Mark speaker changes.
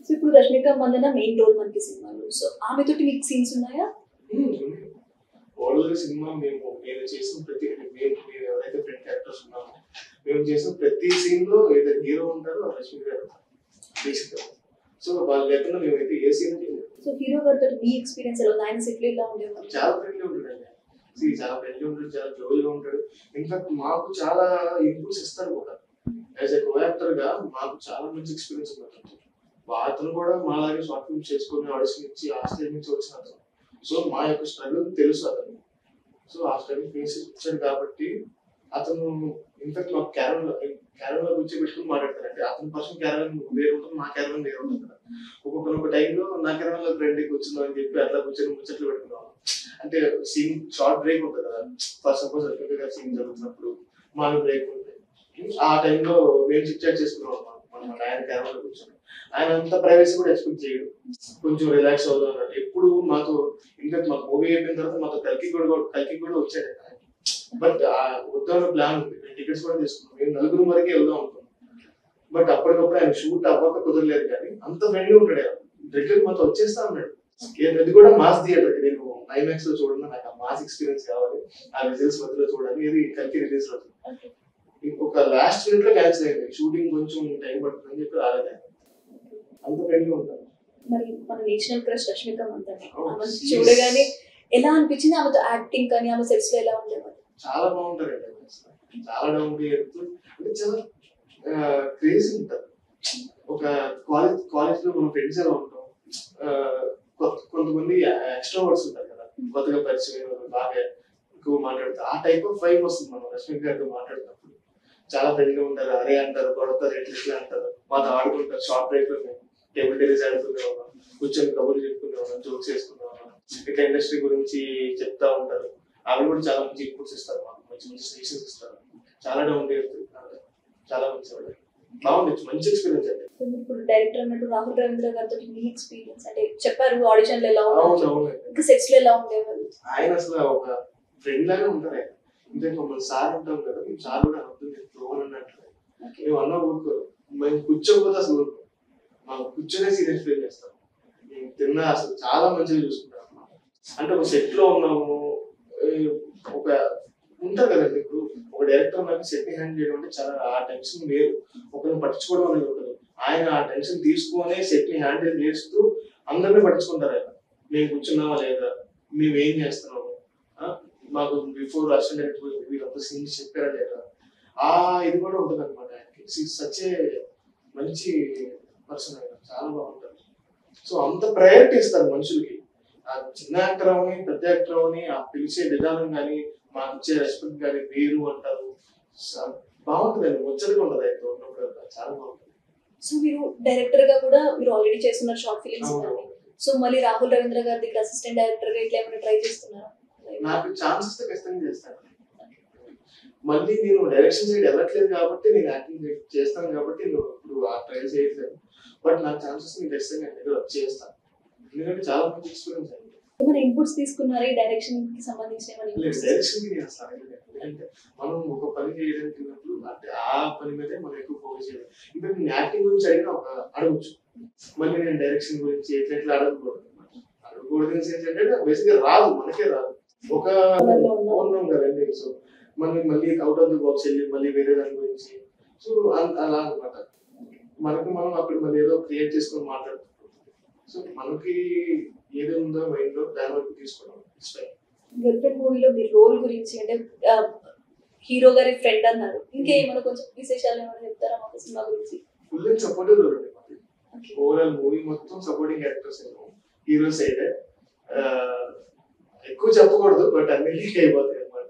Speaker 1: So ఇప్పుడు Rashmika Mandanna main role మనకి సినిమాలో. సో ఆమెతోటి మీకు సీన్స్ ఉన్నాయా?
Speaker 2: ఓవరాల్గా సినిమా నేను చేసిన ప్రతి మేము ఎవరైతే ఫ్రెండ్ క్యారెక్టర్స్ ఉన్నామో మేము చేసిన ప్రతి సీన్ లో ఏదైతే హీరో ఉంటారో రష్మిక గారు బేసిక్గా. సో వాళ్ళు లేకుండా మేమైతే ఏ సీన్ చేయలేదు.
Speaker 1: సో హీరో గారితో మీ ఎక్స్పీరియన్స్ ఎలా ఉంది? ఆయన సెటిల్ ఎలా ఉండేవారు?
Speaker 2: చాలా ఫ్రెండ్లీ ఉంటాడండి. చాలా ఫ్రెండ్లీ ఉంటాడు, చాలా జోల్గా ఉంటాడు. ఇన్ఫాక్ట్ మాకు చాలా ఇన్పుట్స్ ఇస్తారు కూడా. యాజ్ ఎ కో యాక్టర్ గా మాకు చాలా మంచి ఎక్స్పీరియన్స్ ఉంటుంది. అతను కూడా మాలాగే షార్ట్ ఫిల్మ్స్ చేసుకుని ఆడిషన్ ఇచ్చి ఆ స్టేజ్ నుంచి వచ్చిన అతను. సో మా యొక్క స్ట్రగుల్ తెలుసు అతను. సో ఆ స్ట్రగుల్ ఫేస్ ఇచ్చాడు కాబట్టి అతను ఇన్ఫాక్ట్ మాకు క్యారన్ లో కూర్చోబెట్టుకుని మాట్లాడతారంటే అతని పర్సన్ క్యారన్ వేరే ఉంటుంది, మా క్యారన్ వేరే ఉంటుంది కదా. ఒక్కొక్క టైంలో నా క్యారన్ లో ఫ్రెండ్కి కూర్చుందాం అని చెప్పి అట్లా కూర్చొని ముచ్చట్లు పెట్టుకున్నాం. అంటే సీన్ షార్ట్ బ్రేక్ ఉంటుంది కదా. ఫర్ సపోజ్ రష్మిక గారి సీన్ జరుగుతున్నప్పుడు మాకు బ్రేక్ ఉంటుంది. ఆ టైంలో మేము చిట్ చాట్ చేసుకున్నాం అనమాట. ఆయన క్యారన్ లో కూర్చొని ఆయన అంత ప్రైవసీ కూడా ఎక్స్పెక్ట్ చేయడు. కొంచెం రిలాక్స్ అవుదాం అన్నట్టు. ఎప్పుడు మాతో ఇన్ఫాక్ట్ మాకు మూవీ అయిపోయిన తర్వాత మాతో కల్కి కూడా వచ్చాడు. బట్ వద్దామన్న ప్లాన్ ఉంది. టికెట్స్ కూడా తీసుకున్నాం. మేము నలుగురు వరకే వెళ్దాం అనుకున్నాం. బట్ అప్పటికప్పుడు ఆయన షూట్ అవ్వక కుదరలేదు. కానీ అంత ఫ్రెండ్లీ ఉంటాడు. రెగ్యులర్ మాతో వచ్చేస్తా అన్నాడు. అది కూడా మాస్ థియేటర్. నేను ఐమాక్స్ లో చూడడం నాకు ఆ మాస్ ఎక్స్పీరియన్స్ కావాలి. ఆ విజిల్స్ మధ్యలో చూడాలి. ఇది కల్కి రిలీజ్ లో ఇంకొక లాస్ట్ మినిట్ లో క్యాన్సిల్ అయింది. షూటింగ్ కొంచెం టైం పడుతుందని చెప్పి రాలేదు. అంత ఫ్రెండ్లీ ఉంటారు.
Speaker 1: మరి మన నేషనల్ క్రష్ రష్మిక మందన చూడగానే ఎలా అనిపించింది? ఆమెతో యాక్టింగ్ కానీ ఆమె సెట్స్ లో ఎలా ఉండేవారు?
Speaker 2: చాలా బాగుంటారండి. చాలా డౌన్ టు ఎర్త్. అంటే చాలా క్రేజీ ఉంటారు. ఒక కాలేజ్ లో మన ఫ్రెండ్స్ ఎలా ఉంటాం. కొంతమంది ఎక్స్ట్రావర్డ్స్ ఉంటారు కదా, కొత్తగా పరిచయం బాగా ఎక్కువ మాట్లాడతారు. ఆ టైప్ ఆఫ్ వైబ్ వస్తుంది మనం రష్మిక గారితో మాట్లాడుతున్నప్పుడు. చాలా ఫ్రెండ్గా ఉంటారు. అరే అంటారు, కొడతారు, ఎట్లా అంటారు, మాతో ఆడుకుంటారు. షార్ట్ బ్రేక్ లో టేబుల్ టెన్నిస్ ఆడుతూనే ఉన్నాం, కూర్చొని కబుర్లు చెప్పుకునే ఉన్నాం, జోక్స్ వేసుకునే ఉన్నాం. ఇట్లా ఇండస్ట్రీ గురించి చెప్తా ఉంటారు. ఆవిడ కూడా చాలా మంచి ఇన్పుట్స్ ఇస్తారు, మాకు మంచి మంచి సజెషన్స్ ఇస్తారు. చాలా డౌన్ టు ఎర్త్, చాలా మంచి బాగుండొచ్చు. మంచి ఎక్స్పీరియన్స్ అండి.
Speaker 1: ఇప్పుడు డైరెక్టర్ అన్నట్టు రాహుల్ రవీంద్ర గారితో మీ ఎక్స్పీరియన్స్ అంటే చెప్పారు ఆడిషన్ లో ఎలా ఉంది, ఇంకా సెట్స్ లో ఎలా ఉండేవారు?
Speaker 2: ఆయన అసలు ఒక ఫ్రెండ్ లాగా ఉంటారు. ఆయన ఇంకా మమ్మల్ని సార్ ఉంటాం కదా, మేము సార్ కూడా అవుతుంది అన్నట్లు. మేము అన్న ఊరుకోరు. మేము కూర్చోకపోతే అసలు ఊరుకో, మాకు కూర్చొనే సీరియస్ ఫీల్ చేస్తాం. మేము తిన్నా అసలు చాలా మంచిగా చూసుకుంటాం అన్నమాట. అంటే ఒక సెట్ లో ఉన్నాము, ఒక ఉంటారు కదండి. ఇప్పుడు ఒక డైరెక్టర్ నాకు సెట్ ని హ్యాండ్ చేయడం అంటే చాలా ఆ టెన్షన్ వేరు, ఒకరిని పట్టించుకోవడం అనేది ఉంటుంది. ఆయన ఆ టెన్షన్ తీసుకొని సెట్ ని హ్యాండిల్ చేస్తూ అందరినీ పట్టించుకుంటారు. ఆయన మేము కూర్చున్నామా లేదా, మేము ఏం చేస్తున్నాము, మాకు బిఫోర్ అసిస్టెంట్ డైరెక్టర్ వీళ్ళంతా సీన్స్ చెప్పారా లేదా, ఆ ఇది కూడా ఉంటుంది అనమాట. ఆయనకి సచ్చే మంచి పర్సన్ ఆయన, చాలా బాగుంటారు. సో అంత ప్రయారిటీ ఇస్తారు మనుషులకి. ఆ చిన్న యాక్టర్ అవని పెద్ద యాక్టర్ అవని ఆ పిలిచే విధానం కానీ మాకు ఇచ్చే రెస్పెక్ట్ కానీ వేరు అంటారు. బాగుంటుందండి, ముచ్చటగా ఉంటుంది ఆయన ఉన్నప్పుడు. చాలా బాగుంటుంది.
Speaker 1: సో మీరు డైరెక్టర్ గా కూడా మీరు ఆల్రెడీ చేస్తున్నారు షార్ట్ ఫిలిమ్స్. సో మళ్ళీ రాహుల్ రవీంద్ర గారి దగ్గర అసిస్టెంట్ డైరెక్టర్ గా ఇట్లా ఏమైనా ట్రై చేస్తున్నారా?
Speaker 2: నాకు ఛాన్సెస్ ఖచ్చితంగా చేస్తాను. మళ్ళీ నేను డైరెక్షన్ సైడ్ వెళ్ళట్లేదు కాబట్టి నేను యాక్టింగ్ చేస్తాను కాబట్టి నేను ఇప్పుడు ఆ ట్రై చేయట్లేదు. బట్ నాకు ఛాన్సెస్ నేను ఖచ్చితంగా చేస్తాను. ఎందుకంటే చాలా మంచి ఎక్స్పీరియన్స్ అయింది.
Speaker 1: ఏమైనా ఇన్పుట్స్ తీసుకున్నారా ఈ డైరెక్షన్ కి సంబంధించిన?
Speaker 2: డైరెక్షన్ కి నేను అసలు అంటే మనం ఒక పని చేయడానికి అంటే ఆ పని మీదే మనం ఎక్కువ ఫోకస్ చేయాలి. ఇంకా నేను యాక్టింగ్ గురించి అడిగిన ఒక అడగచ్చు, మళ్ళీ నేను డైరెక్షన్ గురించి ఎట్లా అడగకూడదు. ఏంటంటే బేసిక్ గా రాదు, మనకే రాదు. ఒక ఉన్నాం కదండి. సో మళ్ళీ అవుట్ ఆఫ్ ది బాక్స్ వెళ్ళి మళ్ళీ వేరే దాని గురించి సో అలా అనమాట. మనకి మనం అక్కడ మళ్ళీ ఏదో క్రియేట్ చేసుకొని మాట్లాడుతున్నాం. సో మనకి ఏది ఉందో మైండ్ లో దాని వరకు తీసుకోవడం ఇష్టం.
Speaker 1: గర్ల్ఫ్రెండ్ మూవీలో మీ రోల్ గురించి అంటే హీరో గారి ఫ్రెండ్ అన్నారు, ఇంకేమైనా కొంచెం విశేషాలు ఏమైనా చెప్తారా మాకు సినిమా గురించి?
Speaker 2: ఫుల్ అండ్ సపోర్టివ్ రోల్ అండి మాది. ఓవరాల్ మూవీ మొత్తం సపోర్టింగ్ క్యారెక్టర్స్ హీరో సైడ్. ఎక్కువ చెప్పకూడదు బట్ అన్ని అయిపోతాయి అనమాట.